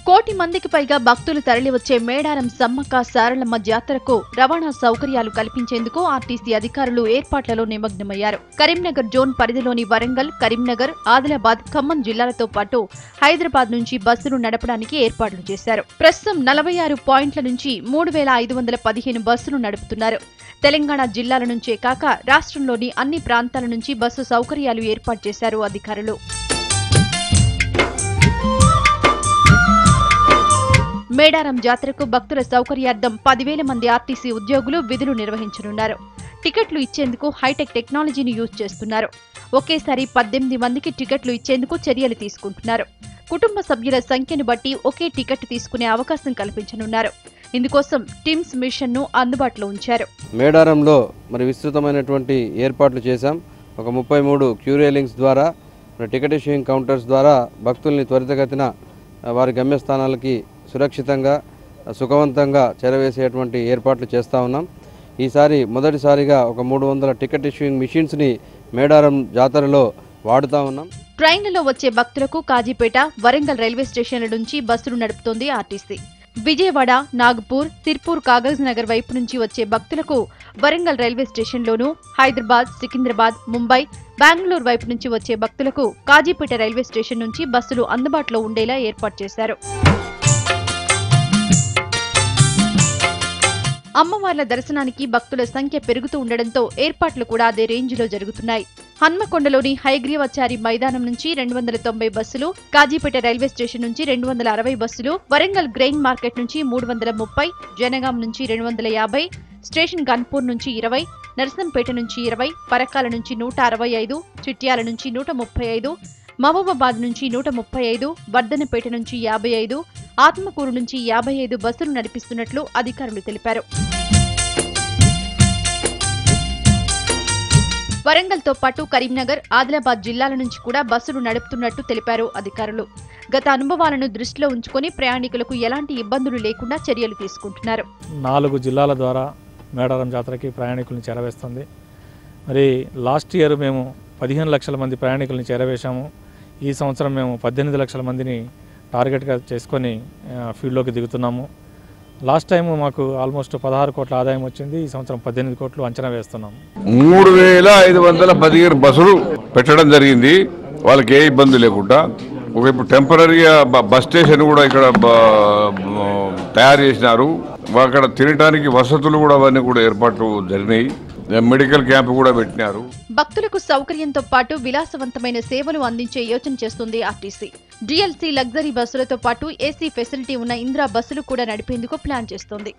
కోటి మందికి పైగా భక్తులు తరలివచ్చే మేడారం సమ్మక్క సారలమ్మ జాతరకు రవాణా సౌకర్యాలు కల్పించేందుకు ఆర్టీసీ అధికారులు ఏర్పాట్లలో నిమగ్నమయ్యారు. కరీంనగర్ జోన్ పరిధిలోని వరంగల్, కరీంనగర్, ఆదిలాబాద్, ఖమ్మం జిల్లాలతో పాటు హైదరాబాద్ నుంచి బస్సులు నడపడానికి ఏర్పాట్లు చేశారు. ప్రస్తుతం 46 పాయింట్ల నుంచి 3515 బస్సులు నడుపుతున్నారు. తెలంగాణ జిల్లాల నుంచే కాక రాష్ట్రంలోని అన్ని ప్రాంతాల నుంచి బస్సు సౌకర్యాలు ఏర్పాటు చేశారు అధికారులు. మేడారం జాతరకు భక్తుల సౌకర్యార్థం 10,000 మంది ఆర్టీసీ ఉద్యోగులు విధులు నిర్వహించనున్నారు. టికెట్లు ఇచ్చేందుకు హైటెక్ టెక్నాలజీని యూజ్ చేస్తున్నారు. ఒకేసారి 18 మందికి టికెట్లు ఇచ్చేందుకు చర్యలు తీసుకుంటున్నారు. కుటుంబ సభ్యుల సంఖ్యను బట్టి ఒకే టికెట్ తీసుకునే అవకాశం కల్పించనున్నారు. ఇందుకోసం టీమ్స్ మిషన్ ను అందుబాటులో ఉంచారు. మేడారంలో విస్తృతమైనటువంటి ఏర్పాట్లు చేశాం. ఒక 33 క్యూ రైలింగ్స్ ద్వారా టికెట్ ఇష్యూయింగ్ కౌంటర్స్ ద్వారా భక్తుల్ని త్వరితగతిన వారి గమ్యస్థానాలకి సురక్షితంగా సుఖవంతంగా చేరవేసేటువంటి ఏర్పాట్లు చేస్తూ ఉన్నాం. ఈసారి మొదటిసారిగా ఒక 300 టికెట్ ఇష్యూయింగ్ మిషన్స్ని మేడారం జాతరలో వాడుతూ ఉన్నాం. ట్రైన్లలో వచ్చే భక్తులకు కాజీపేట, వరంగల్ రైల్వే స్టేషన్ల నుంచి బస్సులు నడుపుతోంది ఆర్టీసీ. విజయవాడ, నాగపూర్, సిర్పూర్, కాగజ్ నగర్ వైపు నుంచి వచ్చే భక్తులకు వరంగల్ రైల్వే స్టేషన్లోనూ, హైదరాబాద్, సికింద్రాబాద్, ముంబై, బెంగళూరు వైపు నుంచి వచ్చే భక్తులకు కాజీపేట రైల్వే స్టేషన్ నుంచి బస్సులు అందుబాటులో ఉండేలా ఏర్పాటు చేశారు. అమ్మవార్ల దర్శనానికి భక్తుల సంఖ్య పెరుగుతూ ఉండడంతో ఏర్పాట్లు కూడా అదే రేంజ్లో జరుగుతున్నాయి. హన్మకొండలోని హయగ్రీవాచారి మైదానం నుంచి 290 బస్సులు, కాజీపేట రైల్వే స్టేషన్ నుంచి 260 బస్సులు, వరంగల్ గ్రెయిన్ మార్కెట్ నుంచి 330, జనగాం నుంచి 250, స్టేషన్ గన్పూర్ నుంచి 20, నర్సంపేట నుంచి 20, పరకాల నుంచి 165, చిట్యాల నుంచి 135, మహబూబాబాద్ నుంచి 135, వర్ధనపేట నుంచి 55, ఆత్మకూరు నుంచి 55 బస్సులు నడిపిస్తున్నట్లు అధికారులు తెలిపారు. వరంగల్తో పాటు కరీంనగర్, ఆదిలాబాద్ జిల్లాల నుంచి కూడా బస్సులు నడుపుతున్నట్టు తెలిపారు అధికారులు. గత అనుభవాలను దృష్టిలో ఉంచుకొని ప్రయాణికులకు ఎలాంటి ఇబ్బందులు లేకుండా చర్యలు తీసుకుంటున్నారు. 4 జిల్లాల ద్వారా మేడారం జాతరకి ప్రయాణికులను చేరవేస్తుంది. మరి లాస్ట్ ఇయర్ మేము 15 లక్షల మంది ప్రయాణికులను చేరవేశాము. ఈ సంవత్సరం మేము 18 లక్షల మందిని టార్గెట్గా చేసుకొని ఫీల్డ్లోకి దిగుతున్నాము. లాస్ట్ టైం మాకు ఆల్మోస్ట్ 16 కోట్ల ఆదాయం వచ్చింది. ఈ సంవత్సరం 18 కోట్లు అంచనా వేస్తున్నాము. 3515 బస్సులు పెట్టడం జరిగింది. వాళ్ళకి ఏ ఇబ్బంది లేకుండా. ఇప్పుడు టెంపరీగా బస్ స్టేషన్ కూడా ఇక్కడ తయారు చేసినారు. అక్కడ తినడానికి వసతులు కూడా అవన్నీ కూడా ఏర్పాట్లు జరిగినాయి. మెడికల్ క్యాంప్ కూడా పెట్టినారు. భక్తులకు సౌకర్యంతో పాటు విలాసవంతమైన సేవలు అందించే యోచన చేస్తుంది ఆర్టీసీ. డిఎల్సీ లగ్జరీ బస్సులతో పాటు ఏసీ ఫెసిలిటీ ఉన్న ఇందిరా బస్సులు కూడా నడిపేందుకు ప్లాన్ చేస్తోంది.